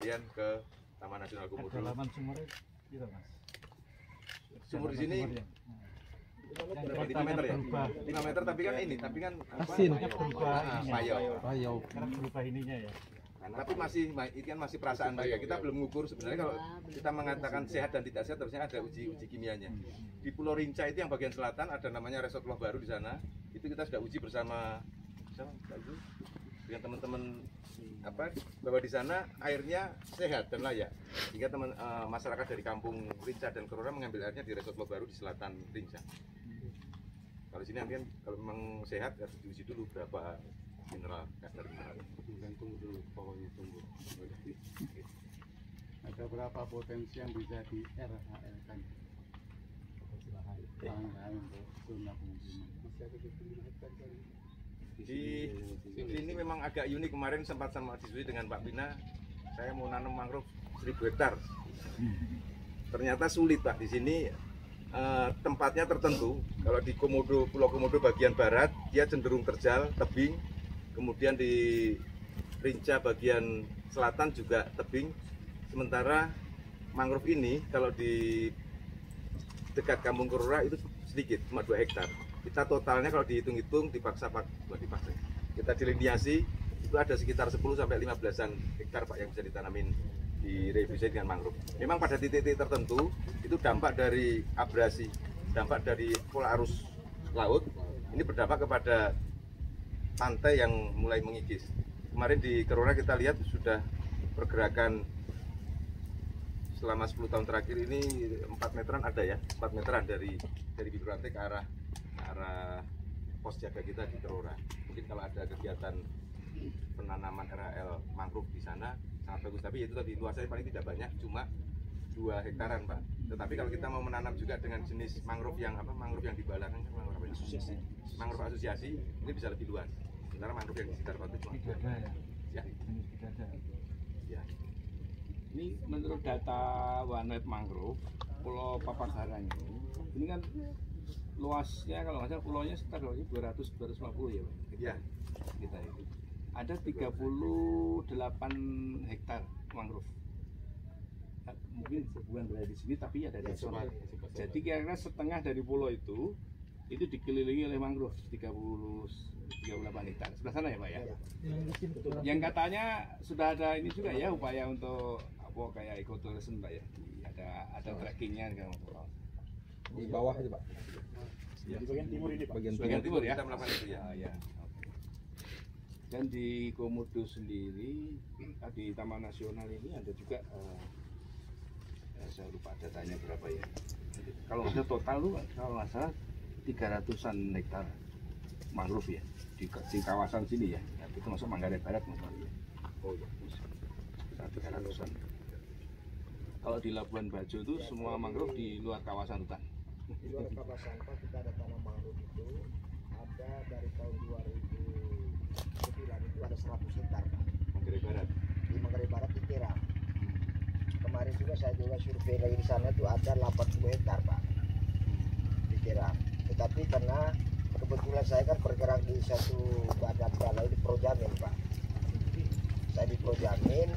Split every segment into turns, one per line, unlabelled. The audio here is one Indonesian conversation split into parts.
kemudian ke Taman Nasional Komodo.
Kedalaman sumurnya berapa, Mas?
Sumur di sini berapa? 5 meter ya? 5 meter, tapi kan ini, tapi kan
asin,
payau.
Karena berubah ininya ya.
Tapi masih, ini kan masih perasaan mereka. Kita belum mengukur sebenarnya. Kalau kita mengatakan sehat dan tidak sehat, harusnya ada uji kimianya. Di Pulau Rinca itu yang bagian selatan ada namanya Resort Pulau Baru di sana. Itu kita sudah uji bersama dengan teman-teman bahwa di sana airnya sehat dan layak. Sehingga masyarakat dari kampung Rinca dan Kerora mengambil airnya di Resort Pulau Baru di selatan Rinca. Kalau sini kan kalau memang sehat harus diuji dulu berapa mineral, kadar mineral.
Tunggu dulu, pokoknya tunggu. Ada berapa potensi yang bisa di RHL kan? Lahan untuk zona pemukiman. Masih ada 25 hektar kan?
Di sini memang agak unik. Kemarin sempat sama diskusi dengan Pak Bina, saya mau nanam mangrove 1000 hektar. Ternyata sulit Pak di sini. Tempatnya tertentu. Kalau di Komodo, Pulau Komodo bagian barat dia cenderung terjal, tebing. Kemudian di Rinca bagian selatan juga tebing. Sementara mangrove ini kalau di dekat Kampung Kerora itu sedikit, cuma 2 hektar. Kita totalnya kalau dihitung-hitung kita diliniasi itu ada sekitar 10 sampai 15-an hektar Pak yang bisa ditanamin di revisi dengan mangrove. Memang pada titik-titik tertentu itu dampak dari abrasi, dampak dari pola arus laut ini berdampak kepada pantai yang mulai mengikis. Kemarin di Kerora kita lihat sudah pergerakan selama 10 tahun terakhir ini 4 meteran ada ya, 4 meteran dari bibir pantai ke arah pos jaga kita di Kerora. Mungkin kalau ada kegiatan penanaman RHL mangrove di sana sangat bagus, tapi itu tadi luasnya paling tidak banyak, cuma 2 hektaran Pak. Tetapi kalau kita mau menanam juga dengan jenis mangrove yang mangrove yang di Balangan, mangrove asosiasi ini bisa lebih luas. Sementara mangrove yang di sekitar pantai cuma ya. Ya.
Ini menurut data OneWeb Mangrove Pulau Papasaran ini kan luasnya kalau nggak salah pulaunya sekitar 200-250 ya Pak.
Ya.
Kita itu ada 38 hektar mangrove. Mungkin bukan berada di sini tapi ada di sana. Jadi kira-kira setengah dari pulau itu dikelilingi oleh mangrove 38 hektar. Sebelah sana ya Pak ya. Yang katanya sudah ada ini juga ya upaya untuk kayak ekotourism Pak ya. Ada trekkingnya kan.
Di bawah itu Pak.
Ya. Di bagian timur ini Pak.
Bagian timur ya. Kita melakukan itu ya.
Ya. Dan di Komodo sendiri di Taman Nasional ini ada juga saya lupa datanya berapa ya. Kalau nggak salah total lu kalau nggak salah 300-an hektar mangrove ya di kawasan sini ya. Itu masuk Manggarai Barat maksudnya. Oh ya. 300-an. Kalau di Labuan Bajo itu semua mangrove di luar kawasan hutan.
Di luar kawasan Pak, kita ada tanam mangrove itu ada dari tahun 2009 itu ada 100 hektar Pak.
Manggarai Barat.
Di Manggarai Barat di Tiram. Kemarin juga saya survei lagi di sana itu ada 80 hektar Pak di Tiram. Tetapi karena kebetulan saya kan bergerak di satu badan balai di Projamin Pak. Saya di Projamin,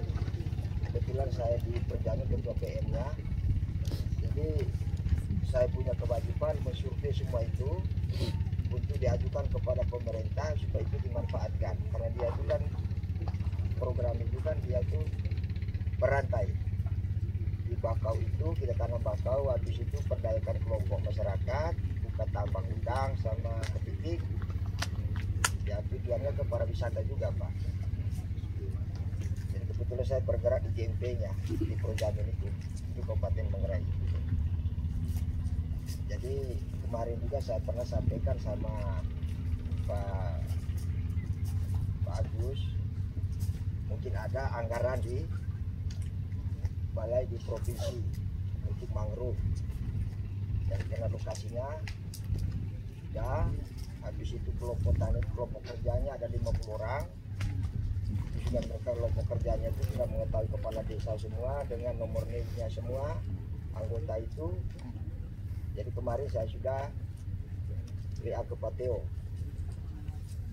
kebetulan saya di Projamin ketua PM-nya. Jadi saya punya kewajiban mensurvei semua itu untuk diajukan kepada pemerintah supaya itu dimanfaatkan. Karena dia itu kan program itu kan dia itu berantai. Di bakau itu kita tanam bakau, habis itu perdayakan kelompok masyarakat, buka tambang udang sama kepiting. Ya tujuannya ke para wisata juga Pak. Jadi kebetulan saya bergerak di JMP-nya di Projamin itu Kabupaten Manggarai. Jadi kemarin juga saya pernah sampaikan sama Pak Agus, mungkin ada anggaran di balai di provinsi untuk mangrove. Dan karena lokasinya ya, habis itu kelompok kerjanya ada 50 orang. Sudah mereka kelompok kerjanya itu sudah mengetahui kepala desa semua dengan nomor NIK-nya semua anggota itu. Jadi kemarin saya sudah WA ke Pak Teo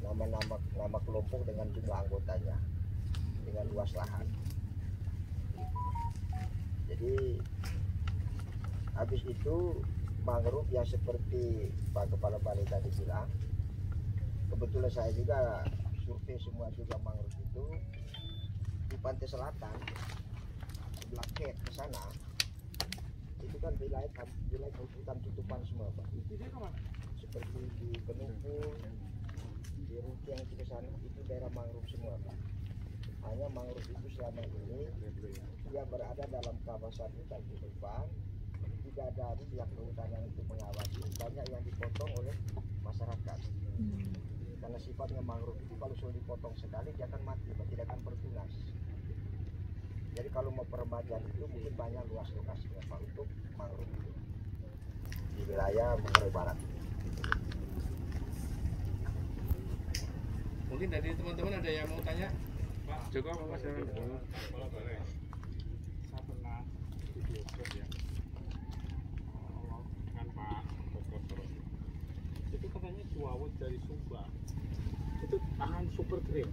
nama kelompok dengan jumlah anggotanya dengan luas lahan. Jadi habis itu mangrove yang seperti Pak Kepala Balai tadi bilang, kebetulan saya juga survei semua juga mangrove itu di pantai selatan sebelah Kep ke sana, itu kan wilayah hutan tutupan semua Pak. Seperti di Penungkul, di Rukiang itu ke sana, itu daerah mangrove semua Pak. Hanya mangrove itu selama ini dia berada dalam kawasan hutan tutupan, tidak ada pihak kehutanan itu mengawasi, banyak yang dipotong oleh masyarakat. Karena sifatnya mangrove itu kalau sudah dipotong sekali dia akan mati, tidak akan bertunas. Jadi kalau mau peremajaan itu mungkin banyak luas lokasinya Pak untuk mangrove itu di wilayah Manggarai Barat.
Mungkin dari teman-teman ada yang mau tanya Pak Joko apa Mas Darman?
Kepala Balai. Saya pernah video call ya dengan Pak Dr. Itu katanya cuawet dari Sumba. Itu tangan super kering.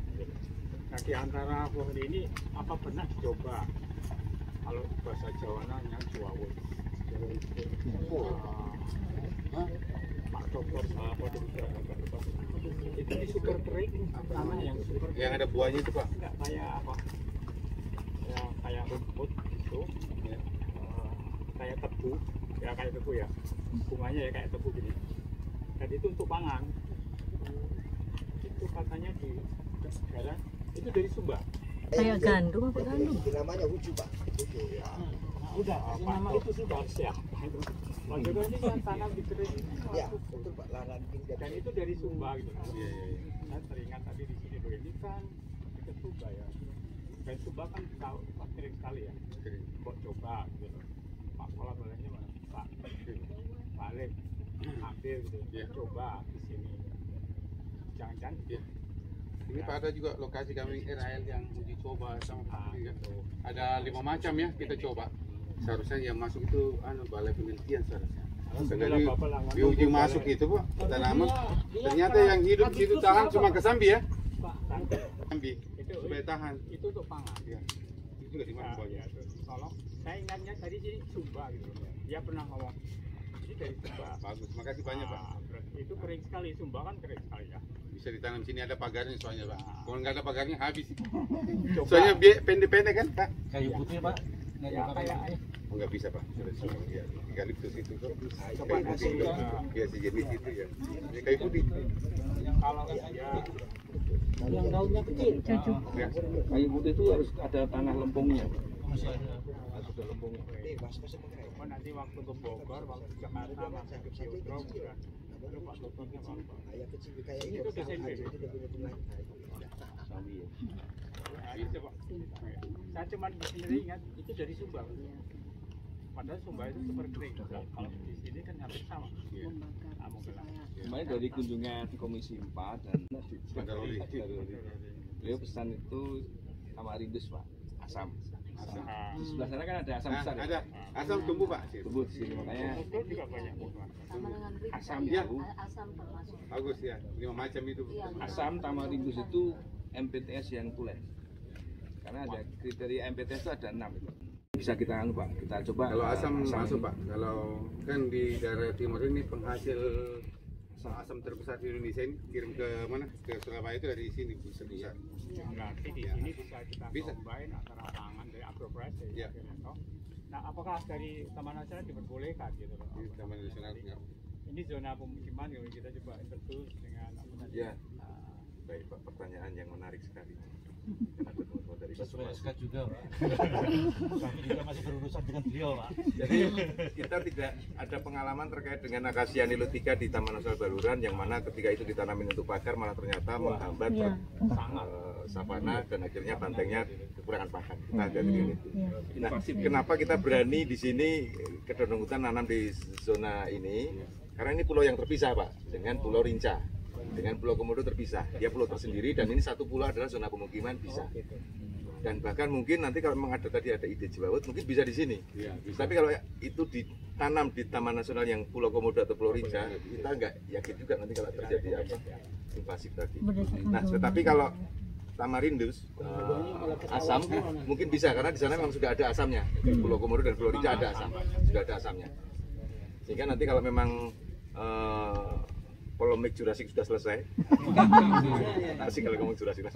Nah di antara pohon ini apa pernah dicoba? Kalau bahasa Jawa namanya cuawet. Pak Dr. apa itu di super kering namanya yang super kering.
Yang ada buahnya itu Pak.
Enggak kayak apa ya, kayak rumput gitu ya. Kayak tebu ya, kayak tebu ya, bunganya ya kayak tebu gini, dan itu untuk pangan. Itu katanya di daerah itu dari Sumba.
Kayak gandum apa gandum?
Itu namanya huju Pak. Huju ya.
Udah nama itu sudah siapa itu Pak Joko ini kan tanam di kering
Ya betul Pak, lahan
dan itu dari Sumba gitu.
Iya.
Saya teringat tadi di sini begini kan dekat Sumba ya, dan Sumba kan tahu Pak kering sekali ya. Kok coba gitu loh. Pak Kepala Balainya mana? Pak balik ambil gitu. Coba di sini. Jangan-jangan
Ini Pak ada juga lokasi kami RAL yang uji coba sama Pak. Ada 5 macam ya kita coba. Seharusnya yang masuk itu balai penelitian seharusnya. Dari di ujung masuk itu Pak tanaman. Ternyata yang hidup itu tahan cuma kesambi ya. Sambi supaya tahan.
itu untuk pangan.
Ya. Itu juga di mana bawahnya?
Tolong, saya ingatnya tadi sini Sumba gitu. Dia pernah ngomong ini dari Sumba.
Bagus, makasih banyak Pak.
Itu kering sekali, Sumba kan kering sekali ya.
Bisa ditanam sini ada pagarnya soalnya Pak. Kalau nggak ada pagarnya habis.
Coba.
Soalnya pendek-pendek kan Pak.
Kayu putih Pak.
Ya, kayak
Oh nggak bisa Pak. Ya, eukaliptus itu kok.
Coba
Kayu putih
kasih,
ya sejenis itu ya. Ini kayu putih.
kalau ya
Yang daunnya kecil. Cucu.
Ya.
Kayu putih itu harus ada tanah lempungnya.
Masih ada.
Harus ada lempungnya.
oh, nanti waktu ke Bogor, waktu ke Jakarta, masih ke Biodrome udah. Lalu Pak Dokternya Pak.
Ayah kecil kayak
Ini tuh desain
itu udah punya bunga.
Sambi ya.
Nah, itu Pak. Saya cuma sendiri ingat itu dari Sumba. Padahal Sumba itu super kering. Kalau di sini kan hampir sama. Nah, mungkin lah.
Kemarin dari kunjungan Komisi 4 dan
Pagarori.
beliau pesan itu tamarindus Pak, asam.
Nah,
Di sebelah sana kan ada asam besar ya?
Ada asam tumbuh Pak.
Tumbuh di sini makanya
Bogor juga banyak buah.
Sama dengan Rita.
asam
Ya.
itu.
Asam termasuk.
Bagus ya. 5 macam itu.
Iya.
Asam tamarindus itu MPTS yang tulen. Karena ada kriteria MPTS itu ada 6 itu. Bisa kita Pak, kita coba.
Kalau asam masuk
ini.
Pak. Kalau kan di daerah timur ini penghasil asam terbesar di Indonesia ini kirim ke mana? Ke Surabaya itu dari sini bisa.
Berarti di
Ya.
sini bisa kita
Bisa.
combine antara pangan dari agroforestry.
Ya.
Nah, apakah dari Taman Nasional diperbolehkan gitu loh?
Di Taman Nasional enggak.
Ini zona pemukiman yang kita coba introduce dengan apa tadi?
Ya. Baik Pak, pertanyaan yang menarik sekali. Karena ada teman-teman dari
Sesuai
Basarnas.
SK juga Pak. Kami juga masih berurusan dengan beliau Pak.
Jadi kita tidak ada pengalaman terkait dengan akasia nilotica di Taman Nasional Baluran yang mana ketika itu ditanamin untuk pagar malah ternyata menghambat
Iya.
savana dan akhirnya bantengnya kekurangan pakan. Kita ada di itu.
Iya.
Nah, kenapa kita berani di sini kedondong hutan nanam di zona ini? Karena ini pulau yang terpisah Pak dengan Pulau Rinca. Dengan Pulau Komodo terpisah, dia pulau tersendiri dan ini satu pulau adalah zona pemukiman bisa. Dan bahkan mungkin nanti kalau memang ada tadi ada ide Jewawut mungkin bisa di sini.
Iya, bisa.
Tapi kalau itu ditanam di Taman Nasional yang Pulau Komodo atau Pulau Rinca, kita nggak yakin juga nanti kalau terjadi apa invasif tadi.
Berdasarkan
Nah,
zona.
tetapi kalau tamarindus, asam, mungkin bisa karena di sana memang sudah ada asamnya. Pulau Komodo dan Pulau Rinca ada asam, sudah ada asamnya. Sehingga nanti kalau memang polemik Jurassic sudah selesai, asik kalau ngomong Jurassic.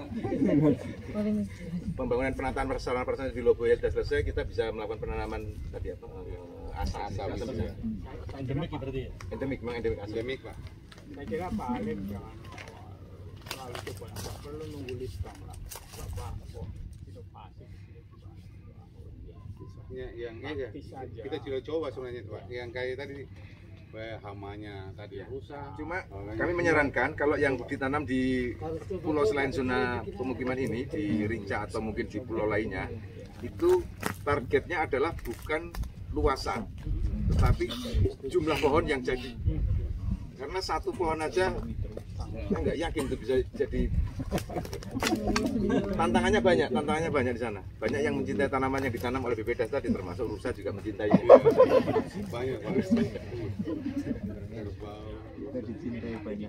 Pembangunan penataan sarana-prasarana di Loboya sudah selesai, kita bisa melakukan penanaman tadi apa? Asam bisa.
Endemik berarti ya?
Endemik, memang endemik asam.
Endemik, Pak.
Saya kira Pak Alim jangan selalu coba, nggak perlu nunggu listang lah. Bapak kok inovasi
Yang kita sudah coba sebenarnya Pak. Yang kayak tadi hamanya tadi rusak.
Cuma kami menyarankan kalau yang ditanam di pulau selain zona pemukiman ini, di Rinca atau mungkin di pulau lainnya, itu targetnya adalah bukan luasan, tetapi jumlah pohon yang jadi. Karena satu pohon aja, saya nggak yakin itu bisa jadi. Tantangannya banyak di sana. Banyak yang mencintai tanaman yang ditanam oleh BPD tadi, termasuk rusa juga mencintai.
Banyak Pak.
Kita dicintai banyak.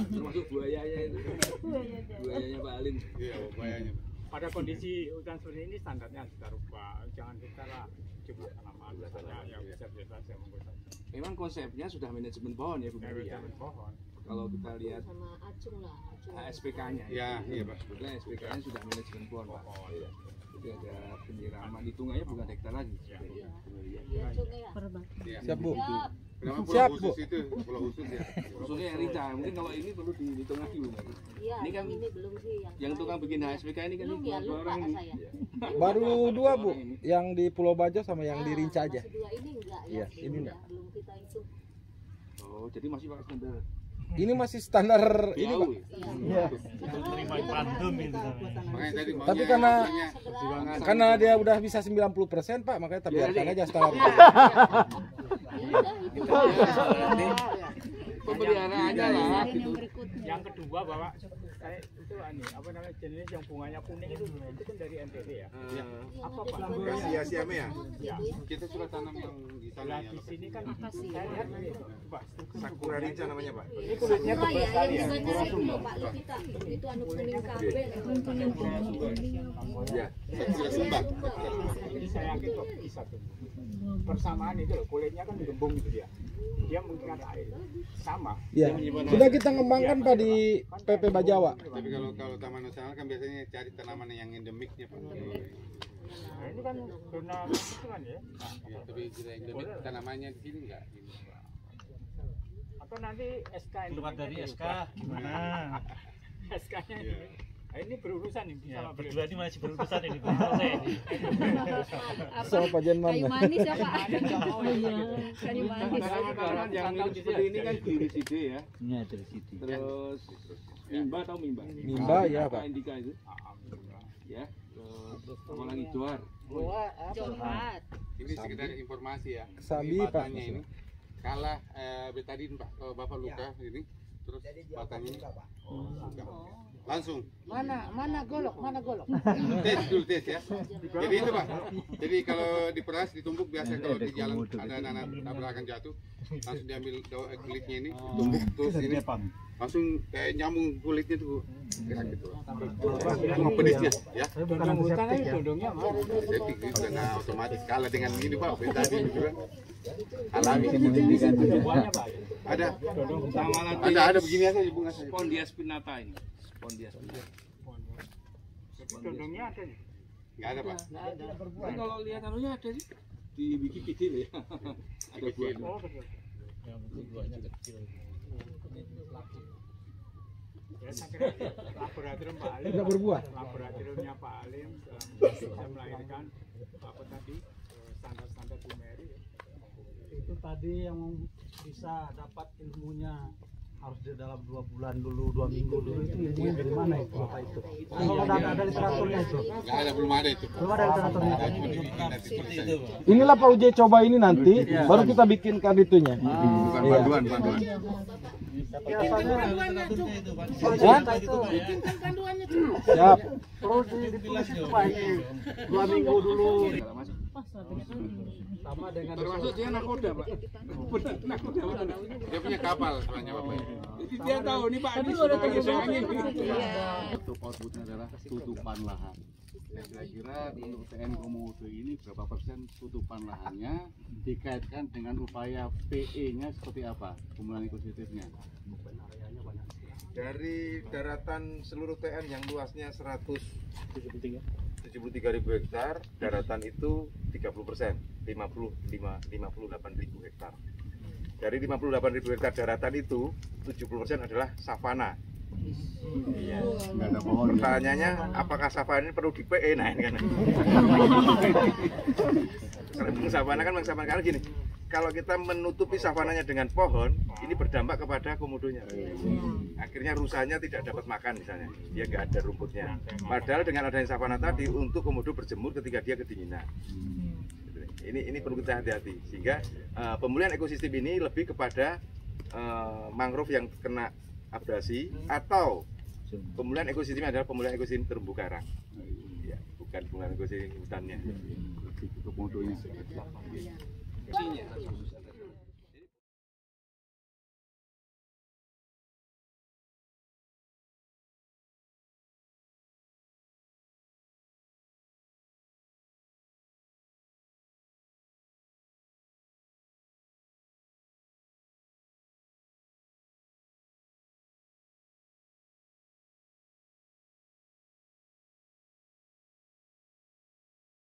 Termasuk buayanya itu. Buayanya Pak Alim.
Iya, buayanya.
pada kondisi hutan seperti ini standarnya kita rubah, jangan kita lah coba tanaman saja yang biasa saya membuat.
Memang konsepnya sudah manajemen pohon ya Bu Mary ya.
Pohon.
Kalau kita lihat
sama acung lah, acung.
SPK-nya
Ya, iya Pak.
sebetulnya SPK-nya sudah manajemen pohon Pak. Jadi ada penyiraman, hitungannya bukan hektar lagi.
Iya, acung ya.
Iya.
Siap, Bu.
Kenapa
Siap,
pulau
Bu.
khusus itu? Pulau khusus ya.
Khususnya yang Rinca, mungkin kalau ini perlu dihitung lagi Bu Mary.
Iya,
Ini kan
ini belum sih
Yang tukang bikin HSPK ini kan
belum ya,
dua
lupa
orang ini.
saya.
Baru dua Bu, yang di Pulau Bajo sama yang di
Ah,
Rinca aja.
masih dua ini enggak ya?
Iya,
belum
ini
ya,
enggak.
belum kita hitung.
Oh, jadi masih pakai standar.
Ini masih standar ini Pak.
Iya.
Terima pantun itu
Makanya tadi maunya
Tapi karena-
sebenarnya
Karena dia udah bisa 90% Pak, makanya kita biarkan aja standar.
Pemeliharaannya lah.
Yang kedua bahwa saya itu apa namanya jenis yang bunganya kuning itu kan dari NTT ya. Apa Pak?
Kasia siame ya?
Ya.
kita sudah tanam yang di sana
Nah,
ya.
di sini kan
Makasih.
saya lihat ini Pak.
Sakura Rinca namanya Pak.
Ini kulitnya
Murah
tebal
ya,
sekali ya.
yang bunganya itu Pak Lupita. Itu anu kuning kabel.
Ya.
Sakura sumbang.
Jadi saya yakin kok bisa tuh. Persamaan itu loh, kulitnya kan gembung gitu dia. Dia mengikat air. Sama.
Iya. Sudah kita ngembangkan Pak di PP Bajawa.
Tapi kalau taman nasional kan biasanya cari tanaman yang endemiknya Pak.
Nah, ini kan zona itu kan ya.
Ya, tapi kita endemik tanamannya di sini enggak.
Atau nanti SK
keluar dari SK gimana?
SK-nya
Iya.
Nah, ini berurusan nih
Ya,
sama
berdua ini masih berurusan ini belum selesai.
Sama Pak Jenman.
Kayu manis ya Pak.
Oh, iya.
Kayu manis.
Tanaman yang mirip seperti ini kan gluriside ya.
Iya, dari situ.
Terus mimba atau mimba?
Mimba, ya, Pak.
Indika itu. Ya. Terus apa lagi juar.
Johat.
Ini sekedar informasi ya.
Sabi,
Ini
Pak.
batanya ini kalah betadin Pak. Kalau Bapak luka ini terus
Jadi
batanya ini
juga Pak.
langsung
Mana golok?
tes dulu tes ya. Jadi itu Pak. Jadi kalau diperas ditumbuk biasa kalau di jalan ada anak tabrakan jatuh langsung diambil kulitnya ini tumbuk terus ini langsung kayak nyambung kulitnya tuh gerak gitu. Sama pedisnya ya.
Dondong hutan aja dondongnya mah.
Jadi itu nggak otomatis kalah dengan ini Pak. Betadin itu kan alami.
Buahnya Pak.
Ada
Sama
ada begini aja bunga saja.
Spondia spinata ini. Spondia spinata.
Jadi dondongnya ada nih.
Nggak ada Pak.
Tapi kalau lihat anunya ada sih di Wikipedia ya. Ada buah.
Oh, betul.
Yang buahnya kecil.
Ya, saya kira laboratorium Pak Alim.
Tidak berbuah.
Laboratoriumnya Pak Alim bisa melahirkan apa tadi standar-standar Bumeri.
Itu tadi yang bisa dapat ilmunya harus di dalam 2 bulan dulu, 2 minggu dulu, itu ilmunya dari mana itu Bapak itu? Kalau ada literaturnya itu?
Nggak ada, belum ada itu.
Belum ada literaturnya.
Ada cuma dibikin nanti tulisannya.
Inilah Pak uji coba ini nanti, baru kita bikinkan itunya.
Bukan
Iya.
panduan.
Biasanya
Hah?
Siap. Terus ditulis itu Pak ini 2 minggu dulu.
Mas.
Sama dengan
Termasuk dia nakoda, Pak. Nakoda, Pak. Dia punya kapal soalnya, Bapak. Jadi dia tahu nih Pak, ini sudah angin.
Untuk outputnya adalah tutupan lahan. Saya kira-kira untuk TN Komodo ini berapa persen tutupan lahannya dikaitkan dengan upaya PE-nya seperti apa, pemulihan ekosistemnya?
Dari daratan seluruh TN yang luasnya 173.000 hektar, daratan itu 30%, 58.000 hektar. Dari 58.000 hektar daratan itu 70% adalah savana. Iya.
Nggak ada pohon.
Pertanyaannya, apakah savana ini perlu di PE? Nah, ini kan. Karena savana kan karena gini. Kalau kita menutupi savananya dengan pohon, ini berdampak kepada komodonya. Akhirnya rusanya tidak dapat makan misalnya, dia nggak ada rumputnya. Padahal dengan adanya savana tadi untuk komodo berjemur ketika dia kedinginan. Ini perlu kita hati-hati. Sehingga pemulihan ekosistem ini lebih kepada mangrove yang kena abrasi atau pemulihan ekosistem adalah pemulihan ekosistem terumbu karang. Ya, bukan pemulihan ekosistem hutannya.
Untuk komodonya.